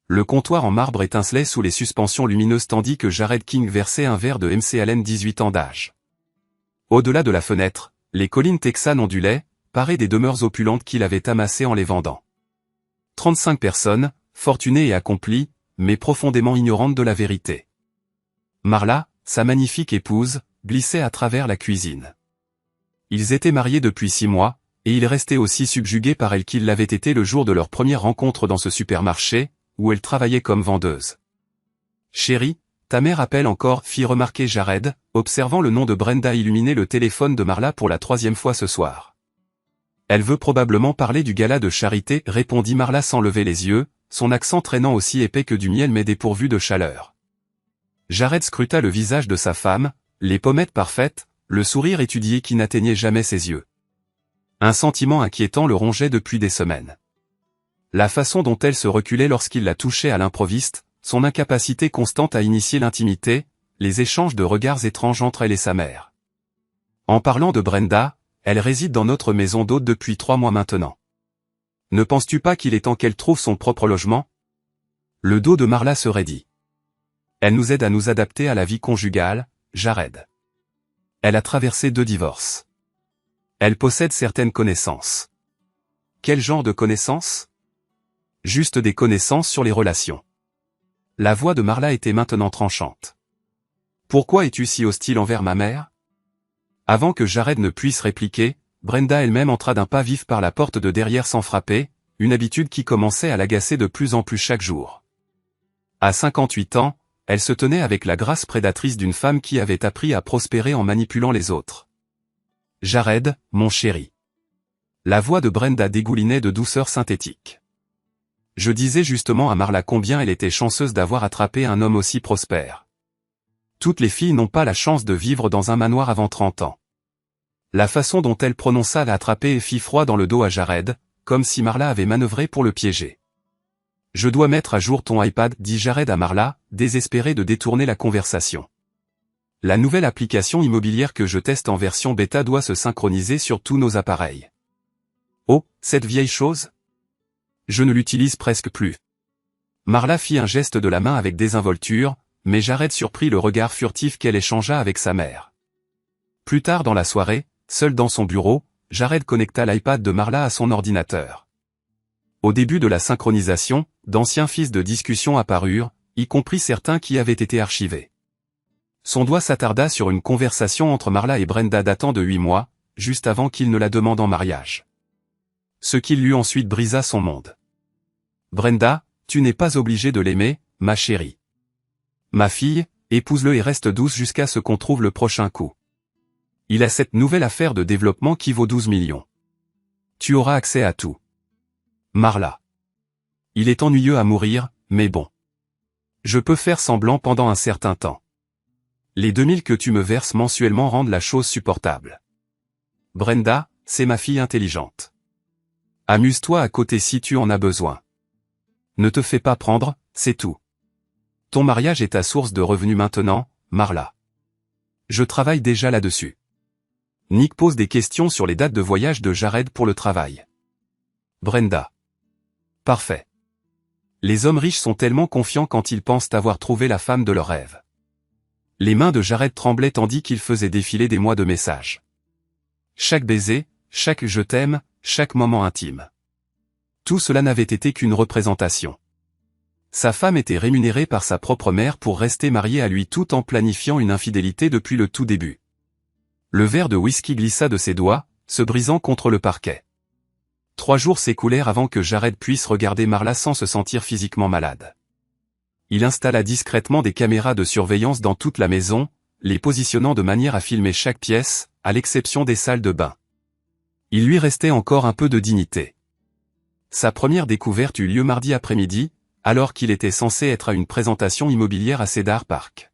Le comptoir en marbre étincelait sous les suspensions lumineuses tandis que Jared King versait un verre de MC Allen 18 ans d'âge. Au-delà de la fenêtre, les collines texanes ondulaient, parées des demeures opulentes qu'il avait amassées en les vendant. 35 personnes, fortunées et accomplies, mais profondément ignorantes de la vérité. Marla, sa magnifique épouse, glissait à travers la cuisine. Ils étaient mariés depuis 6 mois, et il restait aussi subjugué par elle qu'il l'avait été le jour de leur première rencontre dans ce supermarché, où elle travaillait comme vendeuse. « Chérie, ta mère appelle encore » fit remarquer Jared, observant le nom de Brenda illuminer le téléphone de Marla pour la 3e fois ce soir. « Elle veut probablement parler du gala de charité » répondit Marla sans lever les yeux, son accent traînant aussi épais que du miel mais dépourvu de chaleur. Jared scruta le visage de sa femme, les pommettes parfaites, le sourire étudié qui n'atteignait jamais ses yeux. Un sentiment inquiétant le rongeait depuis des semaines. La façon dont elle se reculait lorsqu'il la touchait à l'improviste, son incapacité constante à initier l'intimité, les échanges de regards étranges entre elle et sa mère. En parlant de Brenda, elle réside dans notre maison d'hôte depuis 3 mois maintenant. Ne penses-tu pas qu'il est temps qu'elle trouve son propre logement? Le dos de Marla se raidit. Elle nous aide à nous adapter à la vie conjugale, Jared. Elle a traversé 2 divorces. Elle possède certaines connaissances. Quel genre de connaissances? Juste des connaissances sur les relations. La voix de Marla était maintenant tranchante. Pourquoi es-tu si hostile envers ma mère? Avant que Jared ne puisse répliquer, Brenda elle-même entra d'un pas vif par la porte de derrière sans frapper, une habitude qui commençait à l'agacer de plus en plus chaque jour. À 58 ans, elle se tenait avec la grâce prédatrice d'une femme qui avait appris à prospérer en manipulant les autres. Jared, mon chéri. La voix de Brenda dégoulinait de douceur synthétique. Je disais justement à Marla combien elle était chanceuse d'avoir attrapé un homme aussi prospère. Toutes les filles n'ont pas la chance de vivre dans un manoir avant 30 ans. La façon dont elle prononça l'attraper fit froid dans le dos à Jared, comme si Marla avait manœuvré pour le piéger. Je dois mettre à jour ton iPad, dit Jared à Marla, désespéré de détourner la conversation. La nouvelle application immobilière que je teste en version bêta doit se synchroniser sur tous nos appareils. Oh, cette vieille chose? Je ne l'utilise presque plus. Marla fit un geste de la main avec désinvolture, mais Jared surprit le regard furtif qu'elle échangea avec sa mère. Plus tard dans la soirée, seul dans son bureau, Jared connecta l'iPad de Marla à son ordinateur. Au début de la synchronisation, d'anciens fils de discussion apparurent, y compris certains qui avaient été archivés. Son doigt s'attarda sur une conversation entre Marla et Brenda datant de 8 mois, juste avant qu'il ne la demande en mariage. Ce qui lui ensuite brisa son monde. Brenda, tu n'es pas obligée de l'aimer, ma chérie. Ma fille, épouse-le et reste douce jusqu'à ce qu'on trouve le prochain coup. Il a cette nouvelle affaire de développement qui vaut 12 millions. Tu auras accès à tout. Marla. Il est ennuyeux à mourir, mais bon. Je peux faire semblant pendant un certain temps. Les 2000 que tu me verses mensuellement rendent la chose supportable. Brenda, c'est ma fille intelligente. Amuse-toi à côté si tu en as besoin. Ne te fais pas prendre, c'est tout. Ton mariage est ta source de revenus maintenant, Marla. Je travaille déjà là-dessus. Nick pose des questions sur les dates de voyage de Jared pour le travail. Brenda. Parfait. Les hommes riches sont tellement confiants quand ils pensent avoir trouvé la femme de leur rêve. Les mains de Jared tremblaient tandis qu'il faisait défiler des mois de messages. Chaque baiser, chaque je t'aime, chaque moment intime. Tout cela n'avait été qu'une représentation. Sa femme était rémunérée par sa propre mère pour rester mariée à lui tout en planifiant une infidélité depuis le tout début. Le verre de whisky glissa de ses doigts, se brisant contre le parquet. 3 jours s'écoulèrent avant que Jared puisse regarder Marla sans se sentir physiquement malade. Il installa discrètement des caméras de surveillance dans toute la maison, les positionnant de manière à filmer chaque pièce, à l'exception des salles de bain. Il lui restait encore un peu de dignité. Sa première découverte eut lieu mardi après-midi, alors qu'il était censé être à une présentation immobilière à Cedar Park.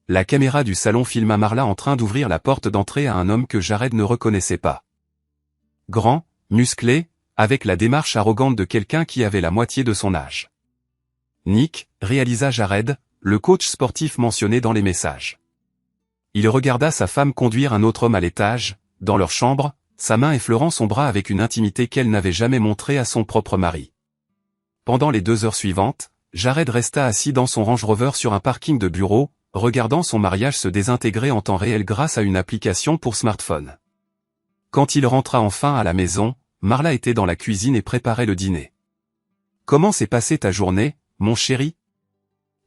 La caméra du salon filma Marla en train d'ouvrir la porte d'entrée à un homme que Jared ne reconnaissait pas. Grand, musclé, avec la démarche arrogante de quelqu'un qui avait la moitié de son âge. Nick, réalisa Jared, le coach sportif mentionné dans les messages. Il regarda sa femme conduire un autre homme à l'étage, dans leur chambre, sa main effleurant son bras avec une intimité qu'elle n'avait jamais montrée à son propre mari. Pendant les 2 heures suivantes, Jared resta assis dans son Range Rover sur un parking de bureau, regardant son mariage se désintégrer en temps réel grâce à une application pour smartphone. Quand il rentra enfin à la maison, Marla était dans la cuisine et préparait le dîner. « Comment s'est passée ta journée, mon chéri ?»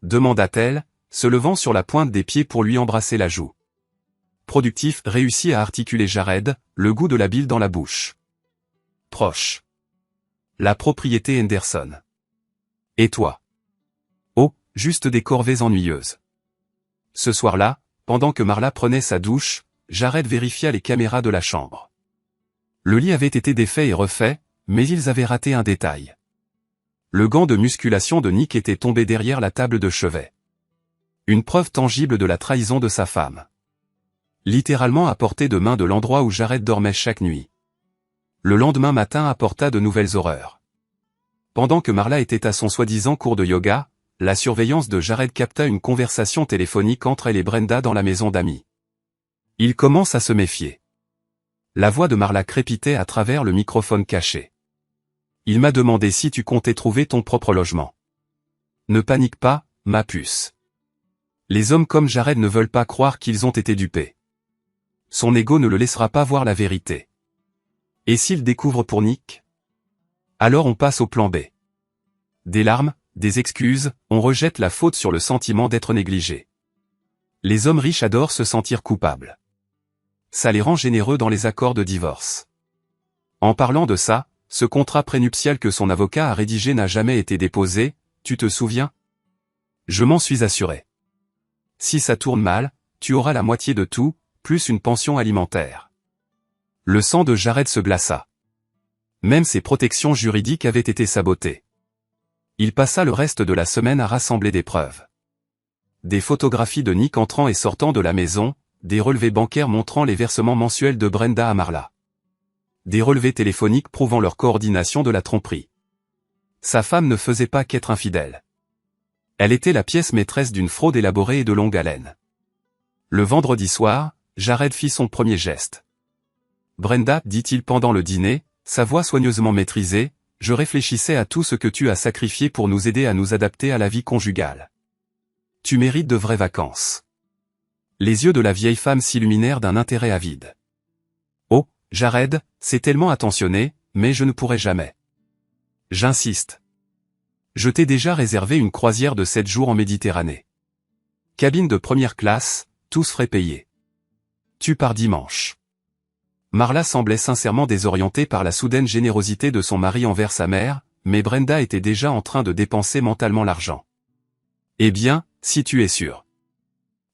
demanda-t-elle, se levant sur la pointe des pieds pour lui embrasser la joue. Productif réussit à articuler Jared, le goût de la bile dans la bouche. Proche. La propriété Henderson. Et toi? Oh, juste des corvées ennuyeuses. Ce soir-là, pendant que Marla prenait sa douche, Jared vérifia les caméras de la chambre. Le lit avait été défait et refait, mais ils avaient raté un détail. Le gant de musculation de Nick était tombé derrière la table de chevet. Une preuve tangible de la trahison de sa femme. Littéralement à portée de main de l'endroit où Jared dormait chaque nuit. Le lendemain matin apporta de nouvelles horreurs. Pendant que Marla était à son soi-disant cours de yoga, la surveillance de Jared capta une conversation téléphonique entre elle et Brenda dans la maison d'amis. Il commence à se méfier. La voix de Marla crépitait à travers le microphone caché. Il m'a demandé si tu comptais trouver ton propre logement. Ne panique pas, ma puce. Les hommes comme Jared ne veulent pas croire qu'ils ont été dupés. Son ego ne le laissera pas voir la vérité. Et s'il découvre pour Nick? Alors on passe au plan B. Des larmes, des excuses, on rejette la faute sur le sentiment d'être négligé. Les hommes riches adorent se sentir coupables. Ça les rend généreux dans les accords de divorce. En parlant de ça, ce contrat prénuptial que son avocat a rédigé n'a jamais été déposé, tu te souviens? Je m'en suis assuré. Si ça tourne mal, tu auras la moitié de tout, plus une pension alimentaire. Le sang de Jared se glaça. Même ses protections juridiques avaient été sabotées. Il passa le reste de la semaine à rassembler des preuves. Des photographies de Nick entrant et sortant de la maison, des relevés bancaires montrant les versements mensuels de Brenda à Marla. Des relevés téléphoniques prouvant leur coordination de la tromperie. Sa femme ne faisait pas qu'être infidèle. Elle était la pièce maîtresse d'une fraude élaborée et de longue haleine. Le vendredi soir, Jared fit son premier geste. Brenda, dit-il pendant le dîner, sa voix soigneusement maîtrisée, je réfléchissais à tout ce que tu as sacrifié pour nous aider à nous adapter à la vie conjugale. Tu mérites de vraies vacances. Les yeux de la vieille femme s'illuminèrent d'un intérêt avide. Oh, Jared, c'est tellement attentionné, mais je ne pourrai jamais. J'insiste. Je t'ai déjà réservé une croisière de 7 jours en Méditerranée. Cabine de première classe, tous frais payés. Tu pars dimanche. Marla semblait sincèrement désorientée par la soudaine générosité de son mari envers sa mère, mais Brenda était déjà en train de dépenser mentalement l'argent. Eh bien, si tu es sûr.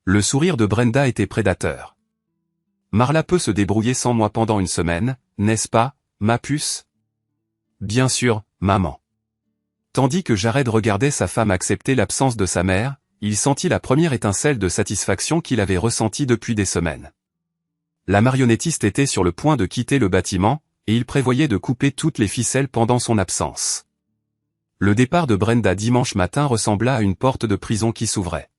Le sourire de Brenda était prédateur. Marla peut se débrouiller sans moi pendant une semaine, n'est-ce pas, ma puce? Bien sûr, maman. Tandis que Jared regardait sa femme accepter l'absence de sa mère, il sentit la première étincelle de satisfaction qu'il avait ressentie depuis des semaines. La marionnettiste était sur le point de quitter le bâtiment, et il prévoyait de couper toutes les ficelles pendant son absence. Le départ de Brenda dimanche matin ressembla à une porte de prison qui s'ouvrait.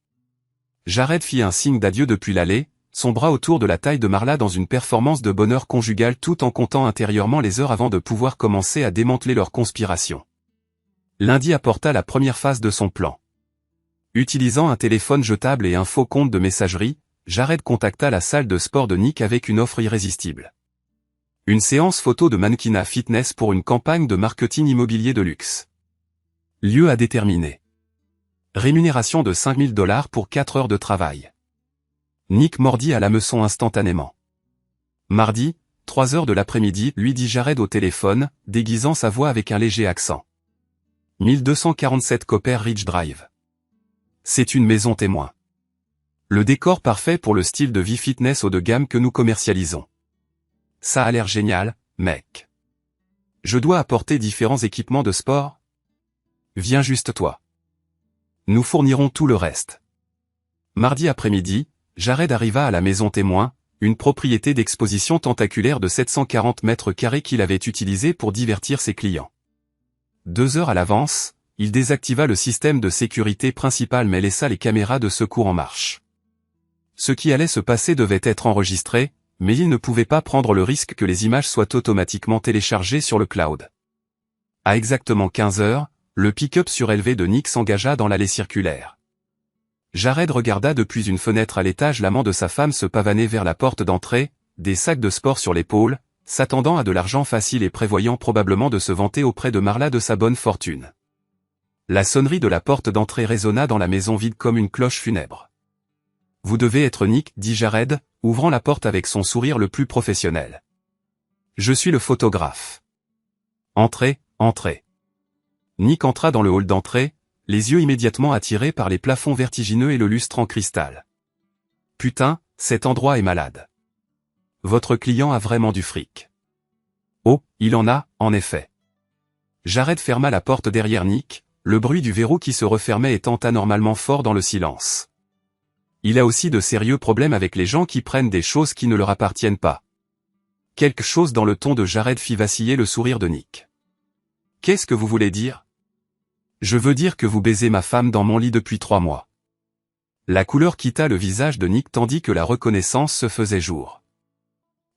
Jared fit un signe d'adieu depuis l'allée, son bras autour de la taille de Marla dans une performance de bonheur conjugal tout en comptant intérieurement les heures avant de pouvoir commencer à démanteler leur conspiration. Lundi apporta la première phase de son plan. Utilisant un téléphone jetable et un faux compte de messagerie, Jared contacta la salle de sport de Nick avec une offre irrésistible. Une séance photo de mannequinat fitness pour une campagne de marketing immobilier de luxe. Lieu à déterminer. Rémunération de $5000 pour 4 heures de travail. Nick mordit à l'hameçon instantanément. Mardi, 3 heures de l'après-midi, lui dit Jared au téléphone, déguisant sa voix avec un léger accent. 1247 Copper Ridge Drive. C'est une maison témoin. Le décor parfait pour le style de vie fitness haut de gamme que nous commercialisons. Ça a l'air génial, mec. Je dois apporter différents équipements de sport? Viens juste toi. Nous fournirons tout le reste. Mardi après-midi, Jared arriva à la maison témoin, une propriété d'exposition tentaculaire de 740 mètres carrés qu'il avait utilisée pour divertir ses clients. 2 heures à l'avance, il désactiva le système de sécurité principal mais laissa les caméras de secours en marche. Ce qui allait se passer devait être enregistré, mais il ne pouvait pas prendre le risque que les images soient automatiquement téléchargées sur le cloud. À exactement 15 heures, le pick-up surélevé de Nick s'engagea dans l'allée circulaire. Jared regarda depuis une fenêtre à l'étage l'amant de sa femme se pavaner vers la porte d'entrée, des sacs de sport sur l'épaule, s'attendant à de l'argent facile et prévoyant probablement de se vanter auprès de Marla de sa bonne fortune. La sonnerie de la porte d'entrée résonna dans la maison vide comme une cloche funèbre. « Vous devez être Nick, » dit Jared, ouvrant la porte avec son sourire le plus professionnel. « Je suis le photographe. »« Entrez, entrez. » Nick entra dans le hall d'entrée, les yeux immédiatement attirés par les plafonds vertigineux et le lustre en cristal. « Putain, cet endroit est malade. Votre client a vraiment du fric. » « Oh, il en a, en effet. » Jared ferma la porte derrière Nick, le bruit du verrou qui se refermait étant anormalement fort dans le silence. Il a aussi de sérieux problèmes avec les gens qui prennent des choses qui ne leur appartiennent pas. Quelque chose dans le ton de Jared fit vaciller le sourire de Nick. « Qu'est-ce que vous voulez dire ? » « Je veux dire que vous baisez ma femme dans mon lit depuis 3 mois. » La couleur quitta le visage de Nick tandis que la reconnaissance se faisait jour.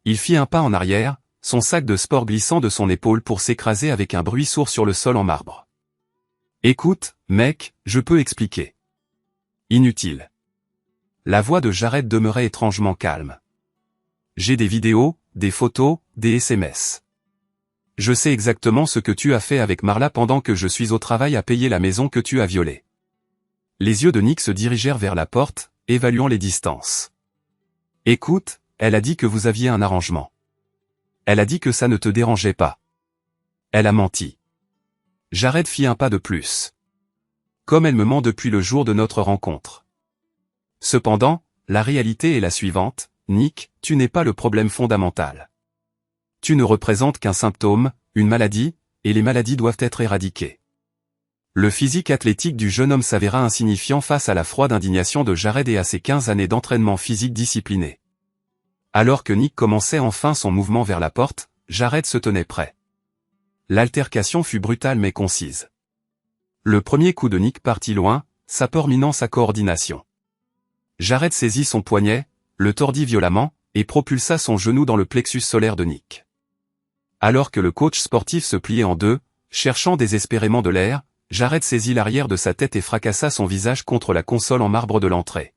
Il fit un pas en arrière, son sac de sport glissant de son épaule pour s'écraser avec un bruit sourd sur le sol en marbre. « Écoute, mec, je peux expliquer. » Inutile. La voix de Jared demeurait étrangement calme. « J'ai des vidéos, des photos, des SMS. Je sais exactement ce que tu as fait avec Marla pendant que je suis au travail à payer la maison que tu as violée. » Les yeux de Nick se dirigèrent vers la porte, évaluant les distances. « Écoute, elle a dit que vous aviez un arrangement. Elle a dit que ça ne te dérangeait pas. Elle a menti. » Jared fit un pas de plus. « Comme elle me ment depuis le jour de notre rencontre. » Cependant, la réalité est la suivante, Nick, tu n'es pas le problème fondamental. Tu ne représentes qu'un symptôme, une maladie, et les maladies doivent être éradiquées. Le physique athlétique du jeune homme s'avéra insignifiant face à la froide indignation de Jared et à ses 15 années d'entraînement physique discipliné. Alors que Nick commençait enfin son mouvement vers la porte, Jared se tenait prêt. L'altercation fut brutale mais concise. Le premier coup de Nick partit loin, sa peur minant sa coordination. Jared saisit son poignet, le tordit violemment, et propulsa son genou dans le plexus solaire de Nick. Alors que le coach sportif se pliait en deux, cherchant désespérément de l'air, Jared saisit l'arrière de sa tête et fracassa son visage contre la console en marbre de l'entrée.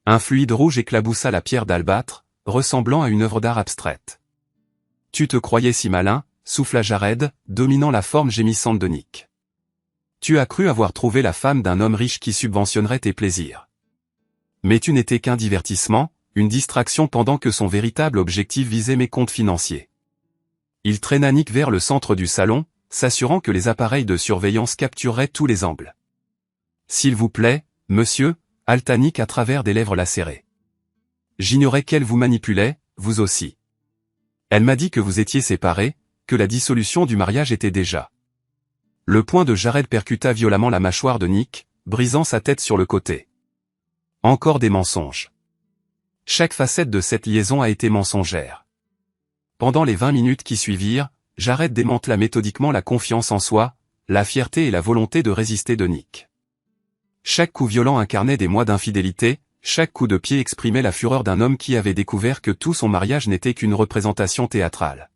Un fluide rouge éclaboussa la pierre d'albâtre, ressemblant à une œuvre d'art abstraite. « Tu te croyais si malin », souffla Jared, dominant la forme gémissante de Nick. « Tu as cru avoir trouvé la femme d'un homme riche qui subventionnerait tes plaisirs. Mais tu n'étais qu'un divertissement, une distraction pendant que son véritable objectif visait mes comptes financiers. » Il traîna Nick vers le centre du salon, s'assurant que les appareils de surveillance captureraient tous les angles. « S'il vous plaît, monsieur », haleta Nick à travers des lèvres lacérées. « J'ignorais qu'elle vous manipulait, vous aussi. Elle m'a dit que vous étiez séparés, que la dissolution du mariage était déjà. » Le poing de Jared percuta violemment la mâchoire de Nick, brisant sa tête sur le côté. Encore des mensonges. Chaque facette de cette liaison a été mensongère. Pendant les 20 minutes qui suivirent, Jared démantela méthodiquement la confiance en soi, la fierté et la volonté de résister de Nick. Chaque coup violent incarnait des mois d'infidélité, chaque coup de pied exprimait la fureur d'un homme qui avait découvert que tout son mariage n'était qu'une représentation théâtrale.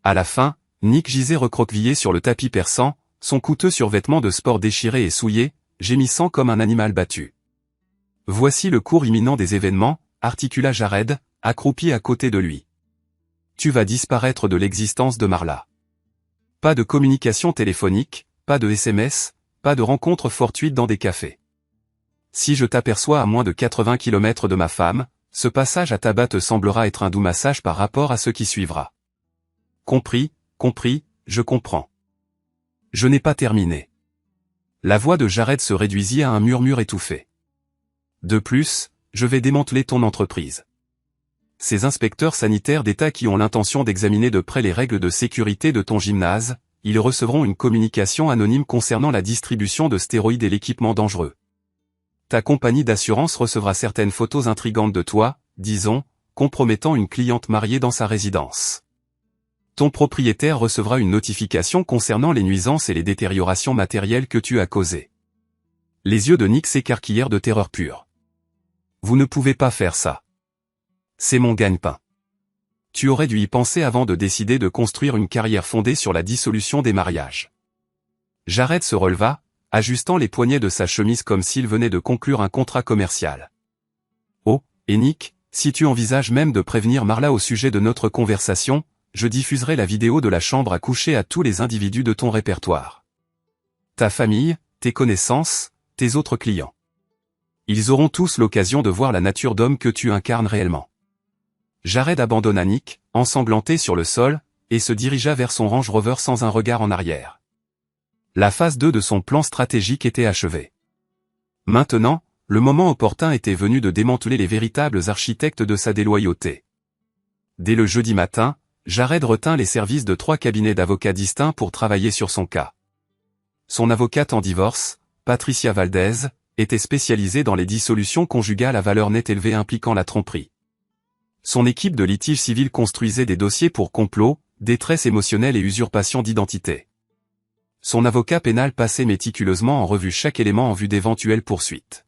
À la fin, Nick gisait recroquevillé sur le tapis perçant, son coûteux survêtement de sport déchiré et souillé, gémissant comme un animal battu. « Voici le cours imminent des événements », articula Jared, accroupi à côté de lui. « Tu vas disparaître de l'existence de Marla. Pas de communication téléphonique, pas de SMS, pas de rencontres fortuites dans des cafés. Si je t'aperçois à moins de 80 km de ma femme, ce passage à tabac te semblera être un doux massage par rapport à ce qui suivra. » Compris, compris, je comprends. Je n'ai pas terminé. La voix de Jared se réduisit à un murmure étouffé. De plus, je vais démanteler ton entreprise. Ces inspecteurs sanitaires d'État qui ont l'intention d'examiner de près les règles de sécurité de ton gymnase, ils recevront une communication anonyme concernant la distribution de stéroïdes et l'équipement dangereux. Ta compagnie d'assurance recevra certaines photos intrigantes de toi, disons, compromettant une cliente mariée dans sa résidence. Ton propriétaire recevra une notification concernant les nuisances et les détériorations matérielles que tu as causées. Les yeux de Nick s'écarquillèrent de terreur pure. Vous ne pouvez pas faire ça. C'est mon gagne-pain. Tu aurais dû y penser avant de décider de construire une carrière fondée sur la dissolution des mariages. Jared se releva, ajustant les poignets de sa chemise comme s'il venait de conclure un contrat commercial. Oh, et Nick, si tu envisages même de prévenir Marla au sujet de notre conversation, je diffuserai la vidéo de la chambre à coucher à tous les individus de ton répertoire. Ta famille, tes connaissances, tes autres clients. Ils auront tous l'occasion de voir la nature d'homme que tu incarnes réellement. Jared abandonna Nick, ensanglanté sur le sol, et se dirigea vers son Range Rover sans un regard en arrière. La phase 2 de son plan stratégique était achevée. Maintenant, le moment opportun était venu de démanteler les véritables architectes de sa déloyauté. Dès le jeudi matin, Jared retint les services de 3 cabinets d'avocats distincts pour travailler sur son cas. Son avocate en divorce, Patricia Valdez, était spécialisée dans les dissolutions conjugales à valeur nette élevée impliquant la tromperie. Son équipe de litige civil construisait des dossiers pour complot, détresse émotionnelle et usurpation d'identité. Son avocat pénal passait méticuleusement en revue chaque élément en vue d'éventuelles poursuites.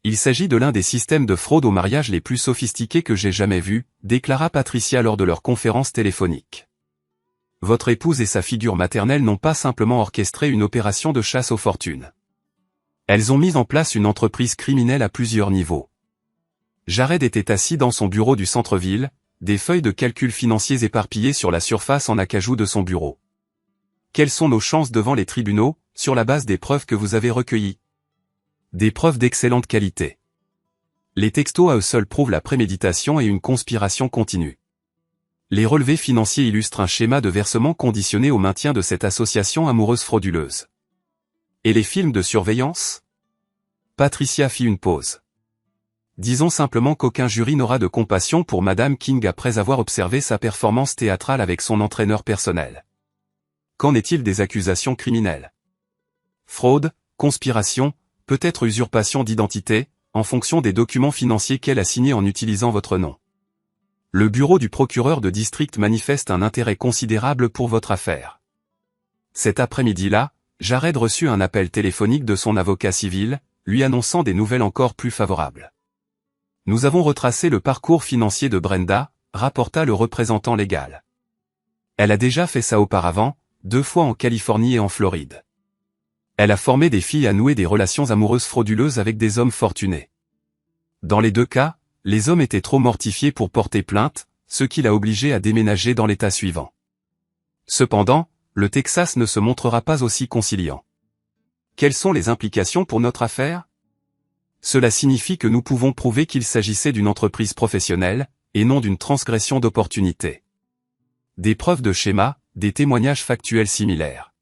Il s'agit de l'un des systèmes de fraude au mariage les plus sophistiqués que j'ai jamais vus, déclara Patricia lors de leur conférence téléphonique. Votre épouse et sa figure maternelle n'ont pas simplement orchestré une opération de chasse aux fortunes. Elles ont mis en place une entreprise criminelle à plusieurs niveaux. Jared était assis dans son bureau du centre-ville, des feuilles de calcul financiers éparpillées sur la surface en acajou de son bureau. Quelles sont nos chances devant les tribunaux, sur la base des preuves que vous avez recueillies? Des preuves d'excellente qualité. Les textos à eux seuls prouvent la préméditation et une conspiration continue. Les relevés financiers illustrent un schéma de versement conditionné au maintien de cette association amoureuse frauduleuse. Et les films de surveillance? Patricia fit une pause. Disons simplement qu'aucun jury n'aura de compassion pour Madame King après avoir observé sa performance théâtrale avec son entraîneur personnel. Qu'en est-il des accusations criminelles? Fraude, conspiration, peut-être usurpation d'identité, en fonction des documents financiers qu'elle a signés en utilisant votre nom. Le bureau du procureur de district manifeste un intérêt considérable pour votre affaire. Cet après-midi-là, Jared reçut un appel téléphonique de son avocat civil, lui annonçant des nouvelles encore plus favorables. Nous avons retracé le parcours financier de Brenda, rapporta le représentant légal. Elle a déjà fait ça auparavant, 2 fois en Californie et en Floride. Elle a formé des filles à nouer des relations amoureuses frauduleuses avec des hommes fortunés. Dans les 2 cas, les hommes étaient trop mortifiés pour porter plainte, ce qui l'a obligé à déménager dans l'État suivant. Cependant, le Texas ne se montrera pas aussi conciliant. Quelles sont les implications pour notre affaire? Cela signifie que nous pouvons prouver qu'il s'agissait d'une entreprise professionnelle, et non d'une transgression d'opportunité. Des preuves de schéma, des témoignages factuels similaires.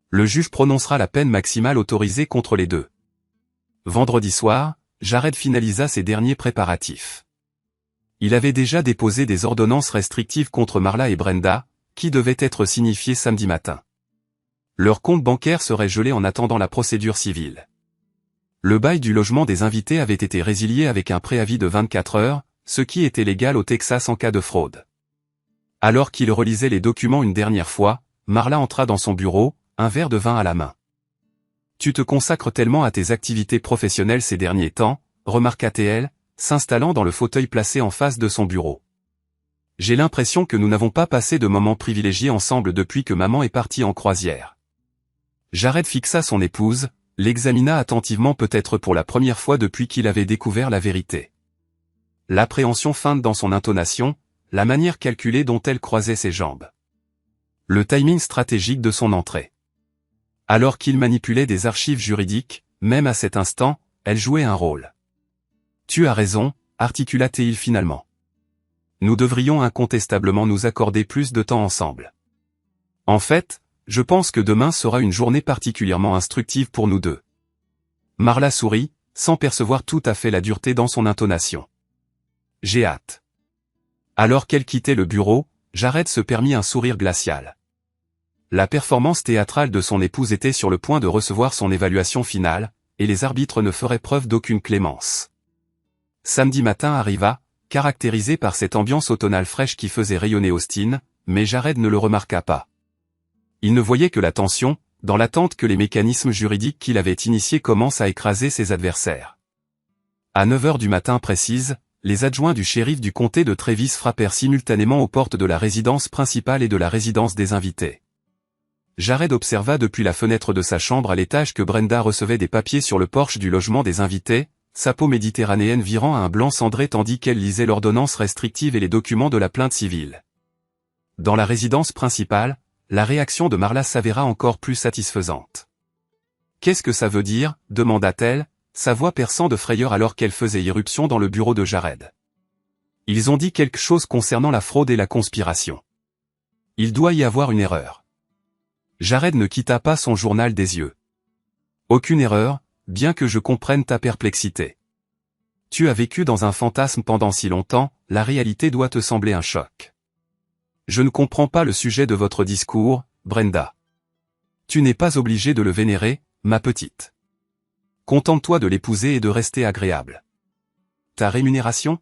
Le juge prononcera la peine maximale autorisée contre les 2. Vendredi soir, Jared finalisa ses derniers préparatifs. Il avait déjà déposé des ordonnances restrictives contre Marla et Brenda, qui devaient être signifiées samedi matin. Leur compte bancaire serait gelé en attendant la procédure civile. Le bail du logement des invités avait été résilié avec un préavis de 24 heures, ce qui était légal au Texas en cas de fraude. Alors qu'il relisait les documents une dernière fois, Marla entra dans son bureau, un verre de vin à la main. « Tu te consacres tellement à tes activités professionnelles ces derniers temps, remarqua-t-elle, s'installant dans le fauteuil placé en face de son bureau. J'ai l'impression que nous n'avons pas passé de moments privilégiés ensemble depuis que maman est partie en croisière. Jared fixa son épouse, l'examina attentivement peut-être pour la première fois depuis qu'il avait découvert la vérité. L'appréhension feinte dans son intonation, la manière calculée dont elle croisait ses jambes. Le timing stratégique de son entrée. Alors qu'il manipulait des archives juridiques, même à cet instant, elle jouait un rôle. « Tu as raison », articula-t-il finalement. « Nous devrions incontestablement nous accorder plus de temps ensemble. En fait, je pense que demain sera une journée particulièrement instructive pour nous 2. Marla sourit, sans percevoir tout à fait la dureté dans son intonation. « J'ai hâte. » Alors qu'elle quittait le bureau, Jared se permit un sourire glacial. La performance théâtrale de son épouse était sur le point de recevoir son évaluation finale, et les arbitres ne feraient preuve d'aucune clémence. Samedi matin arriva, caractérisé par cette ambiance automnale fraîche qui faisait rayonner Austin, mais Jared ne le remarqua pas. Il ne voyait que la tension, dans l'attente que les mécanismes juridiques qu'il avait initiés commencent à écraser ses adversaires. À 9 heures du matin précise, les adjoints du shérif du comté de Travis frappèrent simultanément aux portes de la résidence principale et de la résidence des invités. Jared observa depuis la fenêtre de sa chambre à l'étage que Brenda recevait des papiers sur le porche du logement des invités, sa peau méditerranéenne virant à un blanc cendré tandis qu'elle lisait l'ordonnance restrictive et les documents de la plainte civile. Dans la résidence principale, la réaction de Marla s'avéra encore plus satisfaisante. « Qu'est-ce que ça veut dire ?» demanda-t-elle, sa voix perçant de frayeur alors qu'elle faisait irruption dans le bureau de Jared. « Ils ont dit quelque chose concernant la fraude et la conspiration. Il doit y avoir une erreur. » Jared ne quitta pas son journal des yeux. « Aucune erreur, bien que je comprenne ta perplexité. Tu as vécu dans un fantasme pendant si longtemps, la réalité doit te sembler un choc. Je ne comprends pas le sujet de votre discours, Brenda. Tu n'es pas obligée de le vénérer, ma petite. Contente-toi de l'épouser et de rester agréable. Ta rémunération ?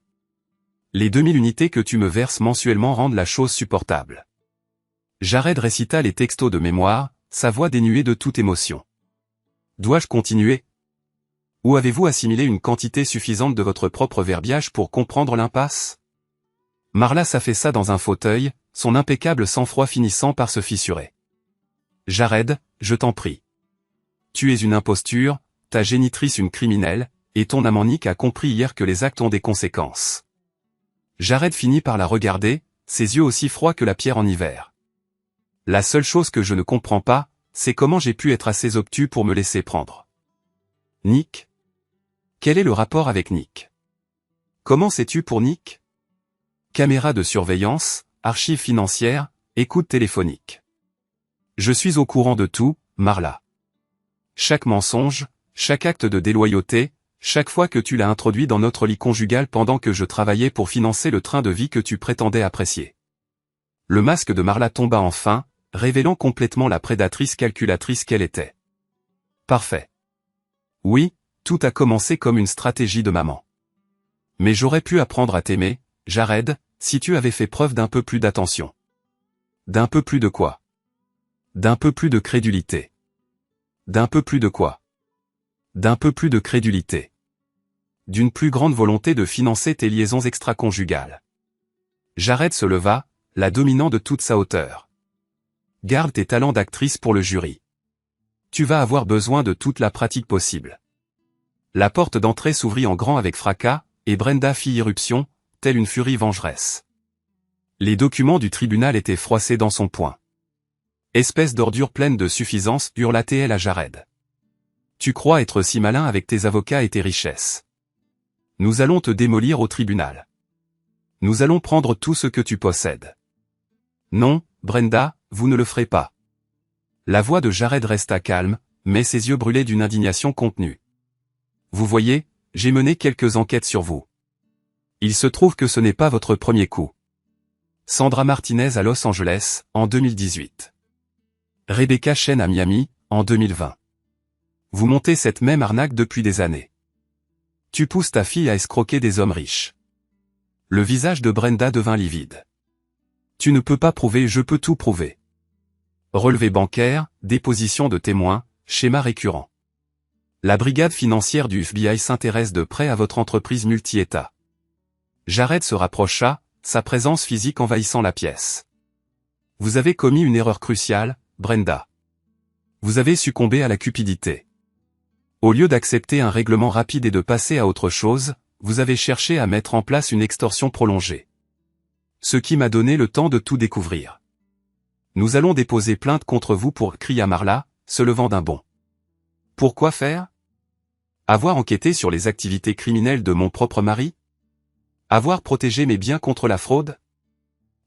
Les 2000 unités que tu me verses mensuellement rendent la chose supportable. » Jared récita les textos de mémoire, sa voix dénuée de toute émotion. « Dois-je continuer ? Ou avez-vous assimilé une quantité suffisante de votre propre verbiage pour comprendre l'impasse ?» Marla s'affaissa dans un fauteuil, son impeccable sang-froid finissant par se fissurer. « Jared, je t'en prie. Tu es une imposture, ta génitrice une criminelle, et ton amant Nick a compris hier que les actes ont des conséquences. » Jared finit par la regarder, ses yeux aussi froids que la pierre en hiver. « La seule chose que je ne comprends pas, c'est comment j'ai pu être assez obtus pour me laisser prendre. » Nick ? Quel est le rapport avec Nick ? Comment sais-tu pour Nick ? Caméra de surveillance, archives financières, écoute téléphonique. Je suis au courant de tout, Marla. Chaque mensonge, chaque acte de déloyauté, chaque fois que tu l'as introduit dans notre lit conjugal pendant que je travaillais pour financer le train de vie que tu prétendais apprécier. Le masque de Marla tomba enfin, révélant complètement la prédatrice calculatrice qu'elle était. Parfait. Oui, tout a commencé comme une stratégie de maman. Mais j'aurais pu apprendre à t'aimer, Jared, si tu avais fait preuve d'un peu plus d'attention. D'un peu plus de quoi ? D'un peu plus de crédulité. D'un peu plus de quoi ? D'un peu plus de crédulité. D'une plus grande volonté de financer tes liaisons extra-conjugales. Jared se leva, la dominant de toute sa hauteur. Garde tes talents d'actrice pour le jury. Tu vas avoir besoin de toute la pratique possible. La porte d'entrée s'ouvrit en grand avec fracas, et Brenda fit irruption, telle une furie vengeresse. Les documents du tribunal étaient froissés dans son poing. Espèce d'ordure pleine de suffisance, hurla-t-elle à Jared. Tu crois être si malin avec tes avocats et tes richesses. Nous allons te démolir au tribunal. Nous allons prendre tout ce que tu possèdes. Non, Brenda, vous ne le ferez pas. La voix de Jared resta calme, mais ses yeux brûlaient d'une indignation contenue. Vous voyez, j'ai mené quelques enquêtes sur vous. Il se trouve que ce n'est pas votre premier coup. Sandra Martinez à Los Angeles, en 2018. Rebecca Chen à Miami, en 2020. Vous montez cette même arnaque depuis des années. Tu pousses ta fille à escroquer des hommes riches. Le visage de Brenda devint livide. Tu ne peux pas prouver, je peux tout prouver. Relevé bancaire, déposition de témoins, schéma récurrent. La brigade financière du FBI s'intéresse de près à votre entreprise multi-État. Jared se rapprocha, sa présence physique envahissant la pièce. Vous avez commis une erreur cruciale, Brenda. Vous avez succombé à la cupidité. Au lieu d'accepter un règlement rapide et de passer à autre chose, vous avez cherché à mettre en place une extorsion prolongée. Ce qui m'a donné le temps de tout découvrir. Nous allons déposer plainte contre vous pour, cria Marla, se levant d'un bond. Pourquoi faire ? Avoir enquêté sur les activités criminelles de mon propre mari ? Avoir protégé mes biens contre la fraude ?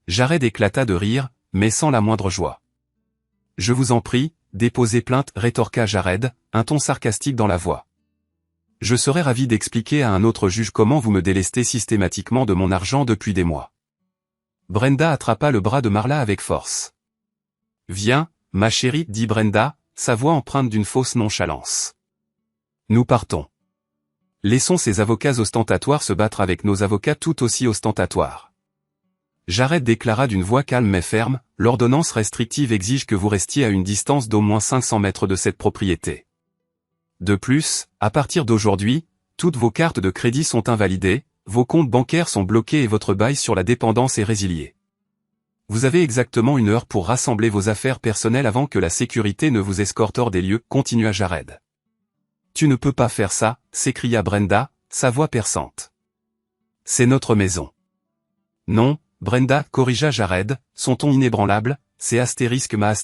Jared éclata de rire, mais sans la moindre joie. Je vous en prie, déposez plainte, rétorqua Jared, un ton sarcastique dans la voix. Je serais ravi d'expliquer à un autre juge comment vous me délestez systématiquement de mon argent depuis des mois. Brenda attrapa le bras de Marla avec force. Viens, ma chérie, dit Brenda, sa voix empreinte d'une fausse nonchalance. Nous partons. Laissons ces avocats ostentatoires se battre avec nos avocats tout aussi ostentatoires. Jared déclara d'une voix calme mais ferme, l'ordonnance restrictive exige que vous restiez à une distance d'au moins 500 mètres de cette propriété. De plus, à partir d'aujourd'hui, toutes vos cartes de crédit sont invalidées, vos comptes bancaires sont bloqués et votre bail sur la dépendance est résilié. Vous avez exactement 1 heure pour rassembler vos affaires personnelles avant que la sécurité ne vous escorte hors des lieux, continua Jared. Tu ne peux pas faire ça, s'écria Brenda, sa voix perçante. C'est notre maison. Non, Brenda, corrigea Jared, son ton inébranlable, c'est ma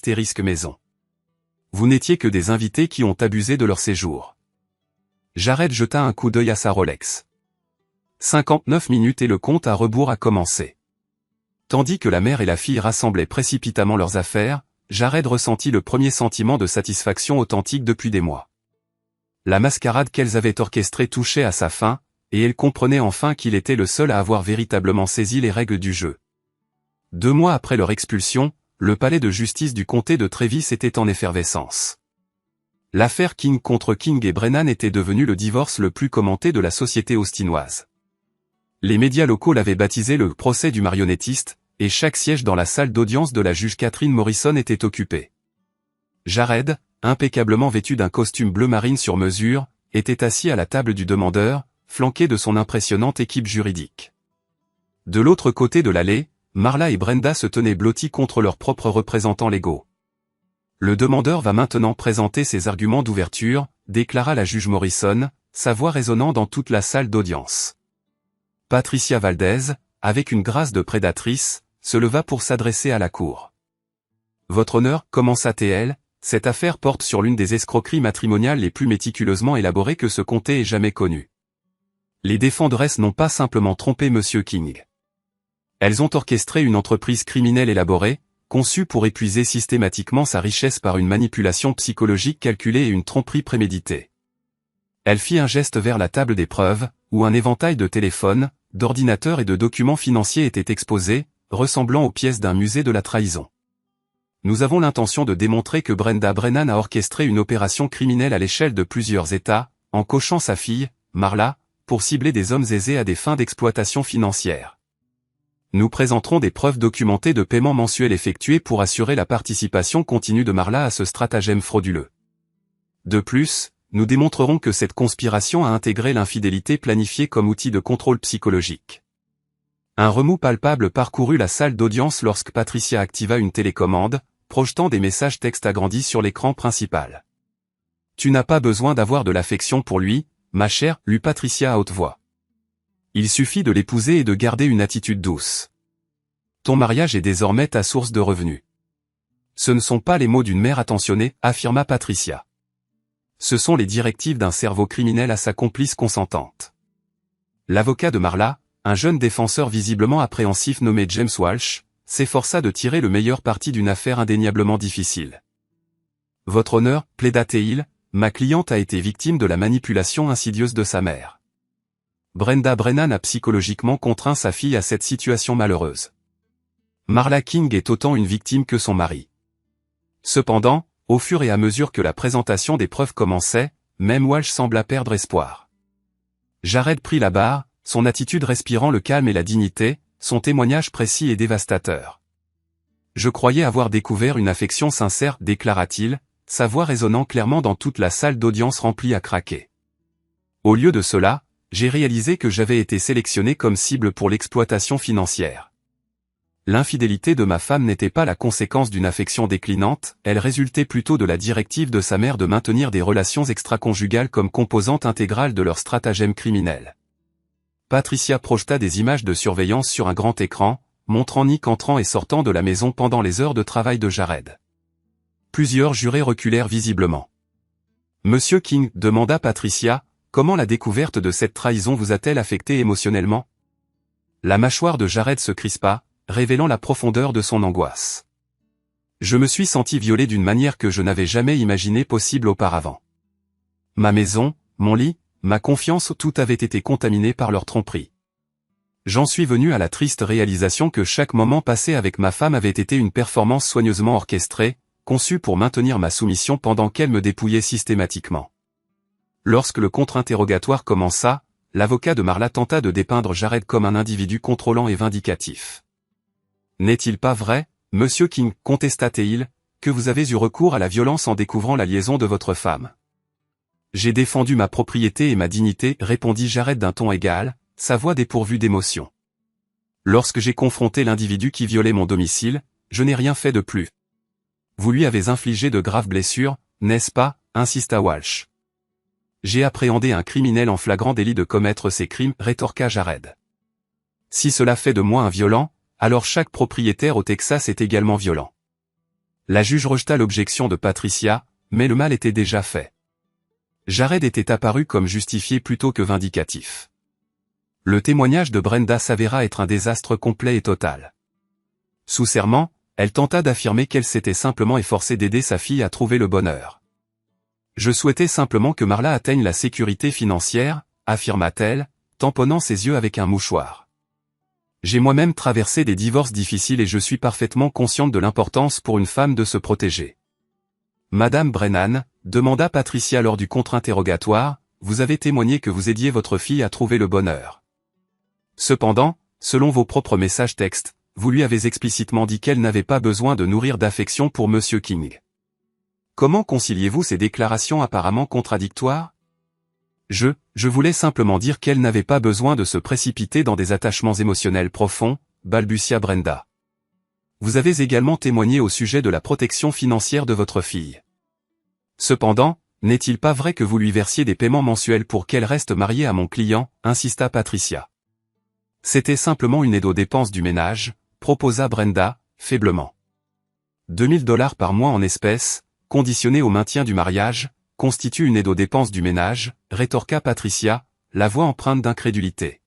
maison. Vous n'étiez que des invités qui ont abusé de leur séjour. Jared jeta un coup d'œil à sa Rolex. 59 minutes et le compte à rebours a commencé. Tandis que la mère et la fille rassemblaient précipitamment leurs affaires, Jared ressentit le premier sentiment de satisfaction authentique depuis des mois. La mascarade qu'elles avaient orchestrée touchait à sa fin, et elle comprenait enfin qu'il était le seul à avoir véritablement saisi les règles du jeu. 2 mois après leur expulsion, le palais de justice du comté de Travis était en effervescence. L'affaire King contre King et Brennan était devenue le divorce le plus commenté de la société austinoise. Les médias locaux l'avaient baptisé le procès du marionnettiste, et chaque siège dans la salle d'audience de la juge Catherine Morrison était occupé. Jared, impeccablement vêtu d'un costume bleu marine sur mesure, était assis à la table du demandeur, flanqué de son impressionnante équipe juridique. De l'autre côté de l'allée, Marla et Brenda se tenaient blottis contre leurs propres représentants légaux. Le demandeur va maintenant présenter ses arguments d'ouverture, déclara la juge Morrison, sa voix résonnant dans toute la salle d'audience. Patricia Valdez, avec une grâce de prédatrice, se leva pour s'adresser à la cour. Votre honneur, commença-t-elle, cette affaire porte sur l'une des escroqueries matrimoniales les plus méticuleusement élaborées que ce comté ait jamais connues. Les défenderesses n'ont pas simplement trompé Monsieur King. Elles ont orchestré une entreprise criminelle élaborée, conçue pour épuiser systématiquement sa richesse par une manipulation psychologique calculée et une tromperie préméditée. Elle fit un geste vers la table des preuves, où un éventail de téléphones, d'ordinateurs et de documents financiers étaient exposés, ressemblant aux pièces d'un musée de la trahison. Nous avons l'intention de démontrer que Brenda Brennan a orchestré une opération criminelle à l'échelle de plusieurs États, en coachant sa fille, Marla, pour cibler des hommes aisés à des fins d'exploitation financière. Nous présenterons des preuves documentées de paiements mensuels effectués pour assurer la participation continue de Marla à ce stratagème frauduleux. De plus, nous démontrerons que cette conspiration a intégré l'infidélité planifiée comme outil de contrôle psychologique. Un remous palpable parcourut la salle d'audience lorsque Patricia activa une télécommande, projetant des messages textes agrandis sur l'écran principal. « Tu n'as pas besoin d'avoir de l'affection pour lui, ma chère, lut Patricia à haute voix. Il suffit de l'épouser et de garder une attitude douce. Ton mariage est désormais ta source de revenus. » Ce ne sont pas les mots d'une mère attentionnée, affirma Patricia. Ce sont les directives d'un cerveau criminel à sa complice consentante. L'avocat de Marla, un jeune défenseur visiblement appréhensif nommé James Walsh, s'efforça de tirer le meilleur parti d'une affaire indéniablement difficile. Votre honneur, plaida-t-il, ma cliente a été victime de la manipulation insidieuse de sa mère. Brenda Brennan a psychologiquement contraint sa fille à cette situation malheureuse. Marla King est autant une victime que son mari. Cependant, au fur et à mesure que la présentation des preuves commençait, même Walsh sembla perdre espoir. Jared prit la barre, son attitude respirant le calme et la dignité, son témoignage précis et dévastateur. Je croyais avoir découvert une affection sincère, déclara-t-il, sa voix résonnant clairement dans toute la salle d'audience remplie à craquer. Au lieu de cela, j'ai réalisé que j'avais été sélectionné comme cible pour l'exploitation financière. L'infidélité de ma femme n'était pas la conséquence d'une affection déclinante, elle résultait plutôt de la directive de sa mère de maintenir des relations extra-conjugales comme composante intégrale de leur stratagème criminel. Patricia projeta des images de surveillance sur un grand écran, montrant Nick entrant et sortant de la maison pendant les heures de travail de Jared. Plusieurs jurés reculèrent visiblement. « Monsieur King, demanda Patricia, comment la découverte de cette trahison vous a-t-elle affecté émotionnellement ?» La mâchoire de Jared se crispa, révélant la profondeur de son angoisse. Je me suis senti violé d'une manière que je n'avais jamais imaginé possible auparavant. Ma maison, mon lit, ma confiance, tout avait été contaminé par leur tromperie. J'en suis venu à la triste réalisation que chaque moment passé avec ma femme avait été une performance soigneusement orchestrée, conçue pour maintenir ma soumission pendant qu'elle me dépouillait systématiquement. Lorsque le contre-interrogatoire commença, l'avocat de Marla tenta de dépeindre Jared comme un individu contrôlant et vindicatif. « N'est-il pas vrai, Monsieur King, contesta-t-il, que vous avez eu recours à la violence en découvrant la liaison de votre femme ? » J'ai défendu ma propriété et ma dignité, répondit Jared d'un ton égal, sa voix dépourvue d'émotion. Lorsque j'ai confronté l'individu qui violait mon domicile, je n'ai rien fait de plus. Vous lui avez infligé de graves blessures, n'est-ce pas, insista Walsh. J'ai appréhendé un criminel en flagrant délit de commettre ces crimes, rétorqua Jared. Si cela fait de moi un violent, alors chaque propriétaire au Texas est également violent. La juge rejeta l'objection de Patricia, mais le mal était déjà fait. Jared était apparu comme justifié plutôt que vindicatif. Le témoignage de Brenda s'avéra être un désastre complet et total. Sous serment, elle tenta d'affirmer qu'elle s'était simplement efforcée d'aider sa fille à trouver le bonheur. Je souhaitais simplement que Marla atteigne la sécurité financière, affirma-t-elle, tamponnant ses yeux avec un mouchoir. J'ai moi-même traversé des divorces difficiles et je suis parfaitement consciente de l'importance pour une femme de se protéger. Madame Brennan, demanda Patricia lors du contre-interrogatoire, vous avez témoigné que vous aidiez votre fille à trouver le bonheur. Cependant, selon vos propres messages textes, vous lui avez explicitement dit qu'elle n'avait pas besoin de nourrir d'affection pour Monsieur King. Comment conciliez-vous ces déclarations apparemment contradictoires? Je voulais simplement dire qu'elle n'avait pas besoin de se précipiter dans des attachements émotionnels profonds, balbutia Brenda. Vous avez également témoigné au sujet de la protection financière de votre fille. Cependant, n'est-il pas vrai que vous lui versiez des paiements mensuels pour qu'elle reste mariée à mon client, insista Patricia. C'était simplement une aide aux dépenses du ménage, proposa Brenda, faiblement. 2000 $ par mois en espèces, conditionnés au maintien du mariage, constitue une aide aux dépenses du ménage, rétorqua Patricia, la voix empreinte d'incrédulité.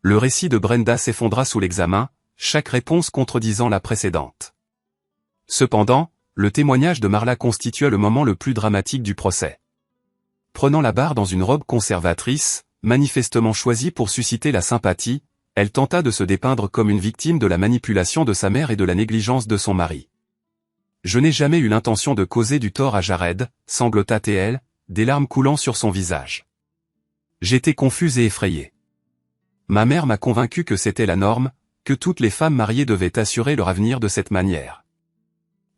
Le récit de Brenda s'effondra sous l'examen, chaque réponse contredisant la précédente. Cependant, le témoignage de Marla constitua le moment le plus dramatique du procès. Prenant la barre dans une robe conservatrice, manifestement choisie pour susciter la sympathie, elle tenta de se dépeindre comme une victime de la manipulation de sa mère et de la négligence de son mari. Je n'ai jamais eu l'intention de causer du tort à Jared, sanglota-t-elle, des larmes coulant sur son visage. J'étais confuse et effrayée. Ma mère m'a convaincue que c'était la norme, que toutes les femmes mariées devaient assurer leur avenir de cette manière.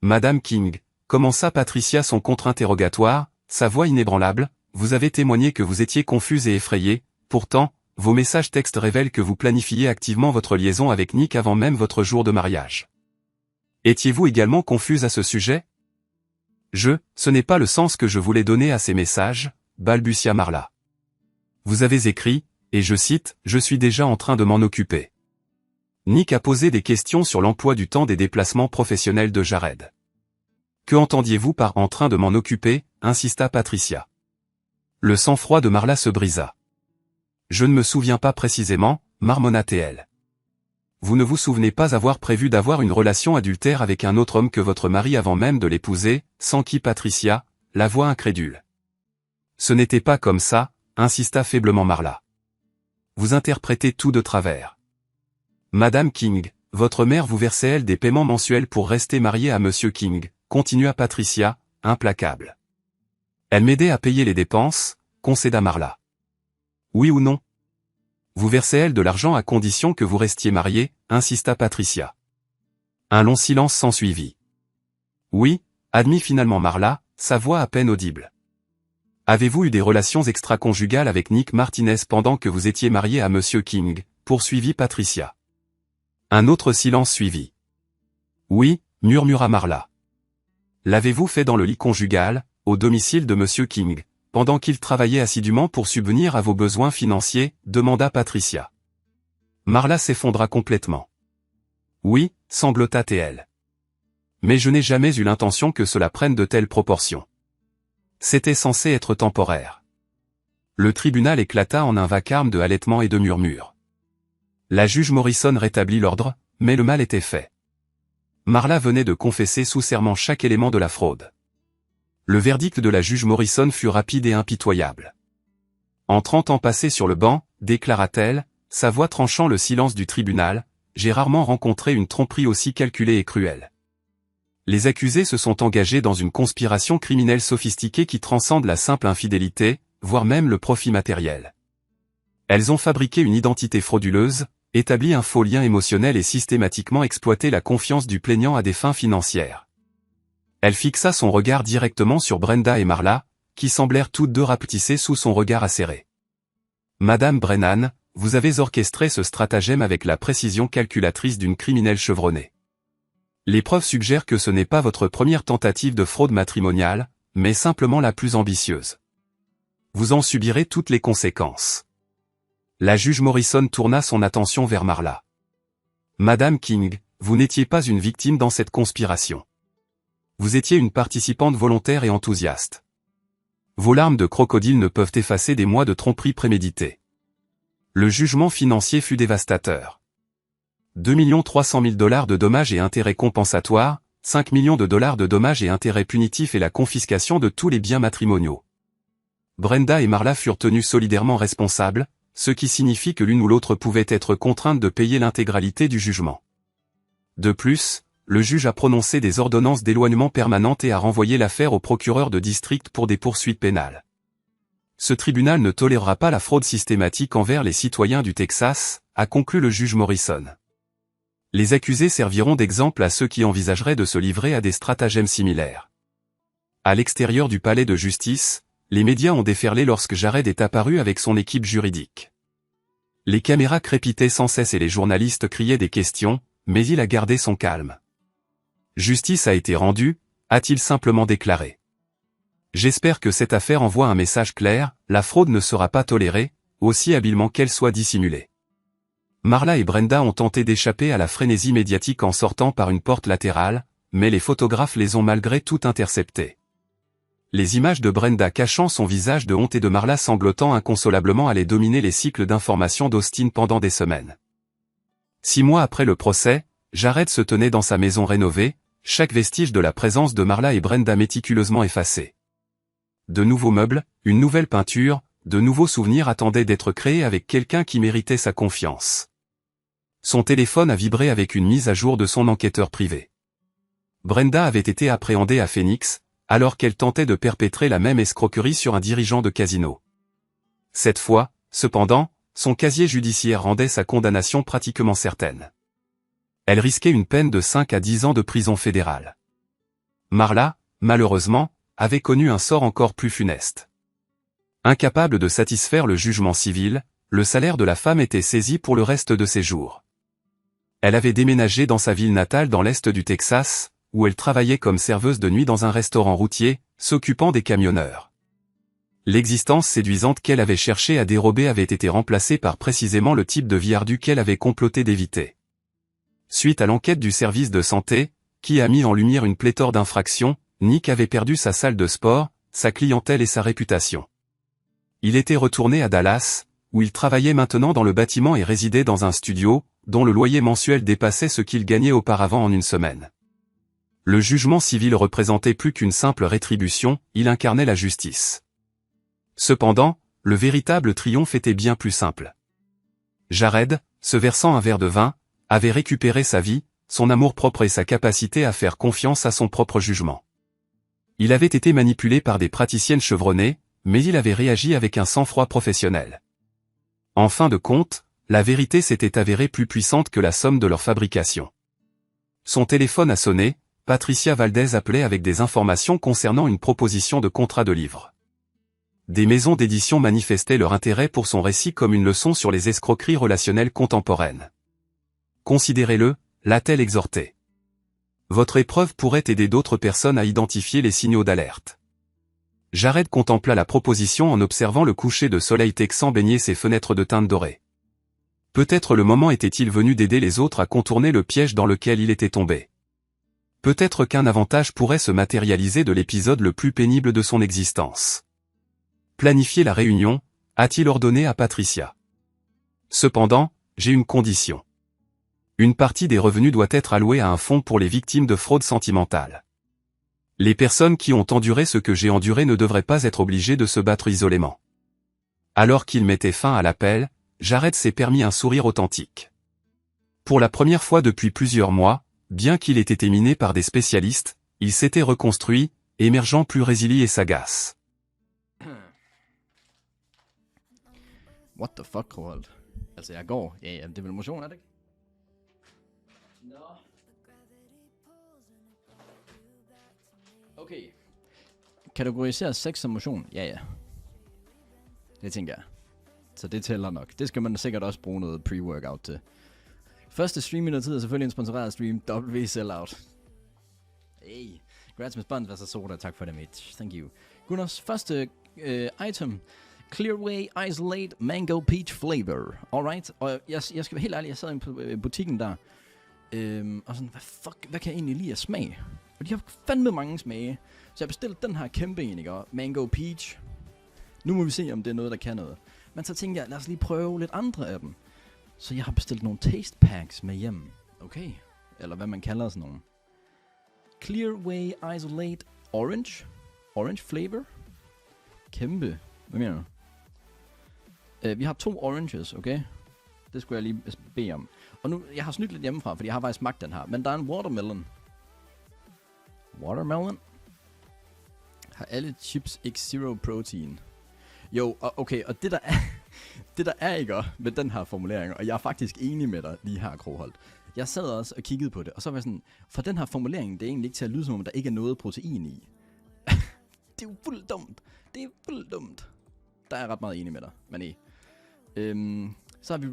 Madame King, commença Patricia son contre-interrogatoire, sa voix inébranlable, vous avez témoigné que vous étiez confuse et effrayée, pourtant, vos messages textes révèlent que vous planifiez activement votre liaison avec Nick avant même votre jour de mariage. Étiez-vous également confuse à ce sujet? Ce n'est pas le sens que je voulais donner à ces messages, balbutia Marla. Vous avez écrit, et je cite, je suis déjà en train de m'en occuper. Nick a posé des questions sur l'emploi du temps des déplacements professionnels de Jared. Que entendiez-vous par en train de m'en occuper, insista Patricia. Le sang-froid de Marla se brisa. Je ne me souviens pas précisément, marmonna-t-elle. Vous ne vous souvenez pas avoir prévu d'avoir une relation adultère avec un autre homme que votre mari avant même de l'épouser, s'enquit Patricia, la voix incrédule. Ce n'était pas comme ça, insista faiblement Marla. Vous interprétez tout de travers. Madame King, votre mère vous versait elle des paiements mensuels pour rester mariée à Monsieur King, continua Patricia, implacable. Elle m'aidait à payer les dépenses, concéda Marla. Oui ou non? Vous versez elle de l'argent à condition que vous restiez marié, insista Patricia. Un long silence s'ensuivit. Oui, admit finalement Marla, sa voix à peine audible. Avez-vous eu des relations extra-conjugales avec Nick Martinez pendant que vous étiez marié à Monsieur King, poursuivit Patricia. Un autre silence suivit. Oui, murmura Marla. L'avez-vous fait dans le lit conjugal, au domicile de Monsieur King, pendant qu'il travaillait assidûment pour subvenir à vos besoins financiers, demanda Patricia. Marla s'effondra complètement. Oui, sanglota-t-elle. Mais je n'ai jamais eu l'intention que cela prenne de telles proportions. C'était censé être temporaire. Le tribunal éclata en un vacarme de halètements et de murmures. La juge Morrison rétablit l'ordre, mais le mal était fait. Marla venait de confesser sous serment chaque élément de la fraude. Le verdict de la juge Morrison fut rapide et impitoyable. En 30 ans passés sur le banc, déclara-t-elle, sa voix tranchant le silence du tribunal, j'ai rarement rencontré une tromperie aussi calculée et cruelle. Les accusés se sont engagés dans une conspiration criminelle sophistiquée qui transcende la simple infidélité, voire même le profit matériel. Elles ont fabriqué une identité frauduleuse, établi un faux lien émotionnel et systématiquement exploité la confiance du plaignant à des fins financières. Elle fixa son regard directement sur Brenda et Marla, qui semblèrent toutes deux rapetisser sous son regard acéré. Madame Brennan, vous avez orchestré ce stratagème avec la précision calculatrice d'une criminelle chevronnée. Les preuves suggèrent que ce n'est pas votre première tentative de fraude matrimoniale, mais simplement la plus ambitieuse. Vous en subirez toutes les conséquences. La juge Morrison tourna son attention vers Marla. Madame King, vous n'étiez pas une victime dans cette conspiration. Vous étiez une participante volontaire et enthousiaste. Vos larmes de crocodile ne peuvent effacer des mois de tromperie préméditée. Le jugement financier fut dévastateur. 2 300 000 $ de dommages et intérêts compensatoires, 5 millions de dollars de dommages et intérêts punitifs et la confiscation de tous les biens matrimoniaux. Brenda et Marla furent tenus solidairement responsables, ce qui signifie que l'une ou l'autre pouvait être contrainte de payer l'intégralité du jugement. De plus, le juge a prononcé des ordonnances d'éloignement permanentes et a renvoyé l'affaire au procureur de district pour des poursuites pénales. Ce tribunal ne tolérera pas la fraude systématique envers les citoyens du Texas, a conclu le juge Morrison. Les accusés serviront d'exemple à ceux qui envisageraient de se livrer à des stratagèmes similaires. À l'extérieur du palais de justice, les médias ont déferlé lorsque Jared est apparu avec son équipe juridique. Les caméras crépitaient sans cesse et les journalistes criaient des questions, mais il a gardé son calme. Justice a été rendue, a-t-il simplement déclaré. J'espère que cette affaire envoie un message clair, la fraude ne sera pas tolérée, aussi habilement qu'elle soit dissimulée. Marla et Brenda ont tenté d'échapper à la frénésie médiatique en sortant par une porte latérale, mais les photographes les ont malgré tout interceptés. Les images de Brenda cachant son visage de honte et de Marla sanglotant inconsolablement allaient dominer les cycles d'information d'Austin pendant des semaines. 6 mois après le procès, Jared se tenait dans sa maison rénovée, chaque vestige de la présence de Marla et Brenda méticuleusement effacé. De nouveaux meubles, une nouvelle peinture, de nouveaux souvenirs attendaient d'être créés avec quelqu'un qui méritait sa confiance. Son téléphone a vibré avec une mise à jour de son enquêteur privé. Brenda avait été appréhendée à Phoenix, alors qu'elle tentait de perpétrer la même escroquerie sur un dirigeant de casino. Cette fois, cependant, son casier judiciaire rendait sa condamnation pratiquement certaine. Elle risquait une peine de 5 à 10 ans de prison fédérale. Marla, malheureusement, avait connu un sort encore plus funeste. Incapable de satisfaire le jugement civil, le salaire de la femme était saisi pour le reste de ses jours. Elle avait déménagé dans sa ville natale dans l'est du Texas, où elle travaillait comme serveuse de nuit dans un restaurant routier, s'occupant des camionneurs. L'existence séduisante qu'elle avait cherché à dérober avait été remplacée par précisément le type de vie ardue qu'elle avait comploté d'éviter. Suite à l'enquête du service de santé, qui a mis en lumière une pléthore d'infractions, Nick avait perdu sa salle de sport, sa clientèle et sa réputation. Il était retourné à Dallas, où il travaillait maintenant dans le bâtiment et résidait dans un studio, dont le loyer mensuel dépassait ce qu'il gagnait auparavant en une semaine. Le jugement civil représentait plus qu'une simple rétribution, il incarnait la justice. Cependant, le véritable triomphe était bien plus simple. Jared, se versant un verre de vin, avait récupéré sa vie, son amour-propre et sa capacité à faire confiance à son propre jugement. Il avait été manipulé par des praticiennes chevronnées, mais il avait réagi avec un sang-froid professionnel. En fin de compte, la vérité s'était avérée plus puissante que la somme de leur fabrication. Son téléphone a sonné, Patricia Valdez appelait avec des informations concernant une proposition de contrat de livre. Des maisons d'édition manifestaient leur intérêt pour son récit comme une leçon sur les escroqueries relationnelles contemporaines. Considérez-le, l'a-t-elle exhorté. Votre épreuve pourrait aider d'autres personnes à identifier les signaux d'alerte. Jared contempla la proposition en observant le coucher de soleil texan baigner ses fenêtres de teinte dorée. Peut-être le moment était-il venu d'aider les autres à contourner le piège dans lequel il était tombé. Peut-être qu'un avantage pourrait se matérialiser de l'épisode le plus pénible de son existence. Planifier la réunion, a-t-il ordonné à Patricia. Cependant, j'ai une condition. Une partie des revenus doit être allouée à un fonds pour les victimes de fraude sentimentale. Les personnes qui ont enduré ce que j'ai enduré ne devraient pas être obligées de se battre isolément. Alors qu'il mettait fin à l'appel, Jared s'est permis un sourire authentique. Pour la première fois depuis plusieurs mois, bien qu'il ait été miné par des spécialistes, il s'était reconstruit, émergeant plus résilient et sagace. What the fuck, Roald? Altså, jeg går. Ja, det er vel motion, er det ikke? Nå. Okay. Kategorisere sex som motion? Ja, ja. Det tænker jeg. Så det tæller nok. Det skal man sikkert også bruge noget pre-workout til. Første stream i noget tid er selvfølgelig en sponsoreret stream. W Sellout. Hey. Grats med spons, hvad så soda. Tak for det, mate. Thank you. Gunners første item. Clearway Isolate Mango Peach Flavor. Alright. Og jeg skal være helt ærlig, jeg sad inde på butikken der. Og sådan, hvad kan jeg egentlig lide at smage? Og de har fandme mange smage. Så jeg bestilte den her kæmpe en, ikke? Mango Peach. Nu må vi se, om det er noget, der kan noget. Men så tænkte jeg, lad os lige prøve lidt andre af dem. Så jeg har bestilt nogle taste packs med hjem. Okay. Eller hvad man kalder sådan nogle. Clearway Isolate Orange. Orange flavor. Kæmpe. Hvad mener du? Vi har 2 oranges, okay? Det skulle jeg lige bede om. Og nu, jeg har snydt lidt hjemmefra, fordi jeg har faktisk smagt den her. Men der er en watermelon. Watermelon? Har alle chips ikke zero protein? Jo, okay, og det der er ikke med den her formulering, og jeg er faktisk enig med dig lige her, Kroholt. Jeg sad også og kiggede på det, og så var jeg sådan, for den her formulering, det er egentlig ikke til at lyde som om, der ikke er noget protein i. Det er jo fuldt dumt. Det er fuldt dumt. Der er jeg ret meget enig med dig, men så har vi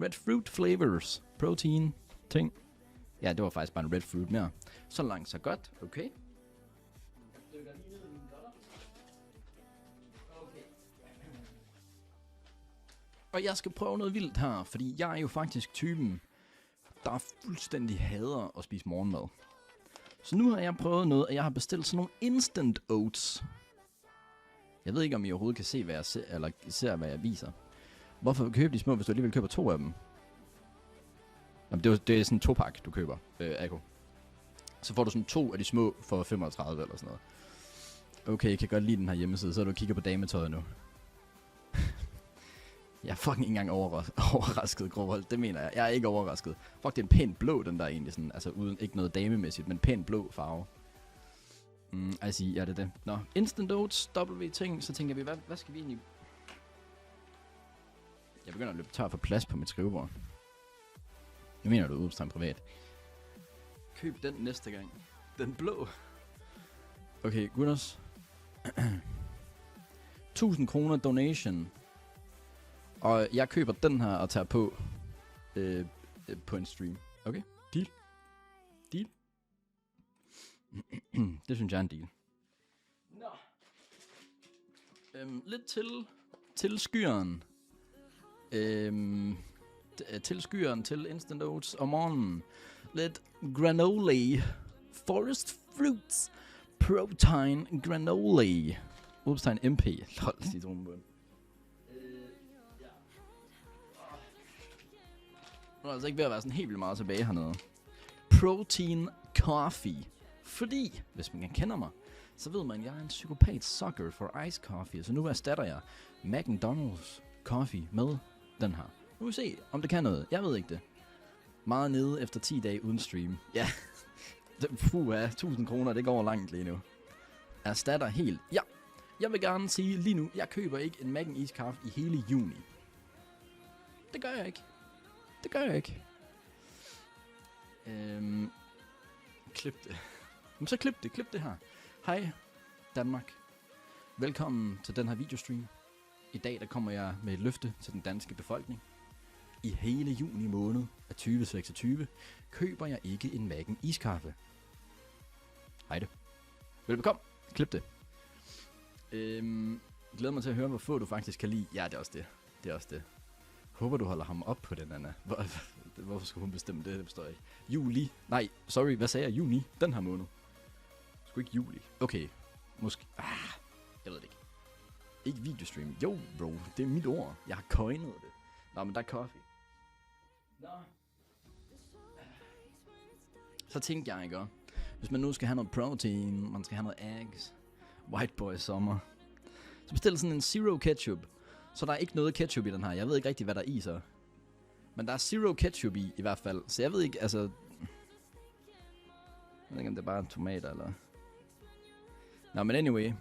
Red Fruit Flavors. Protein ting. Ja, det var faktisk bare en Red Fruit mere. Så langt, så godt. Okay. Og jeg skal prøve noget vildt her, fordi jeg er jo faktisk typen, der fuldstændig hader at spise morgenmad. Så nu har jeg prøvet noget, og jeg har bestilt sådan nogle instant oats. Jeg ved ikke, om I overhovedet kan se, hvad jeg ser, eller ser, hvad jeg viser. Hvorfor købe de små, hvis du alligevel køber 2 af dem? Jamen, det er sådan en 2-pakke, du køber, Akko. Så får du sådan 2 af de små for 35 eller sådan noget. Okay, jeg kan godt lide den her hjemmeside, så du kigger på dametøjet nu. Jeg er fucking ikke engang overrasket, Grovold. Det mener jeg. Jeg er ikke overrasket. Fuck, det er en pæn blå, den der egentlig sådan. Altså uden ikke noget damemæssigt, men pæn blå farve. Altså, ja, det er det. Nå, instant oats, W-ting. Så tænker vi, hvad skal vi egentlig... Jeg begynder at løbe tør for plads på mit skrivebord. Jeg mener, du er udstemt privat. Køb den næste gang. Den blå. Okay, Gunners. 1000 kroner donation. Og jeg køber den her og tager på en stream. Okay? Deal? Deal? Det synes jeg er en deal. Nå. Lidt til skyeren. Til skyeren til Instant Oats om morgenen. Lidt granola. Forest Fruits. Protein granola. Udtegn MP. Lol, citronbund. Nu er altså ikke ved at være sådan helt vildt meget tilbage hernede. Protein coffee. Fordi, hvis man kender mig, så ved man, at jeg er en psykopat sucker for ice coffee. Så nu erstatter jeg McDonald's coffee med den her. Nu vil vi se, om det kan noget. Jeg ved ikke det. Meget nede efter 10 dage uden stream. Ja. Puha, 1000 kroner, det går langt lige nu. Erstatter helt. Ja. Jeg vil gerne sige lige nu, jeg køber ikke en Mac'en iskaffe i hele juni. Det gør jeg ikke. Det gør jeg ikke. Klip det. Men så klip det her. Hej Danmark. Velkommen til den her videostream. I dag der kommer jeg med et løfte til den danske befolkning. I hele juni måned af 2026 køber jeg ikke en Mac'en iskaffe. Hej det. Velbekomme. Klip det. Glæder mig til at høre, hvor få du faktisk kan lide. Ja, det er også det. Det er også det. Håber, du holder ham op på den, Anna. Hvorfor skulle hun bestemme det? Det forstår jeg ikke. Juli. Nej, sorry. Hvad sagde jeg? Juni. Den her måned. Sgu ikke juli. Okay. Måske. Jeg ved det ikke. Ikke videostream. Jo, bro. Det er mit ord. Jeg har coinet det. Nå, men der er coffee. Nå. Så tænkte jeg, ikke? Hvis man nu skal have noget protein, man skal have noget eggs, white boy sommer, så bestil sådan en zero ketchup. Så der er ikke noget ketchup i den her. Jeg ved ikke rigtig, hvad der er i så. Men der er zero ketchup i hvert fald. Så jeg ved ikke, altså... Jeg ved ikke, om det er bare tomater, eller... Nå, men anyway.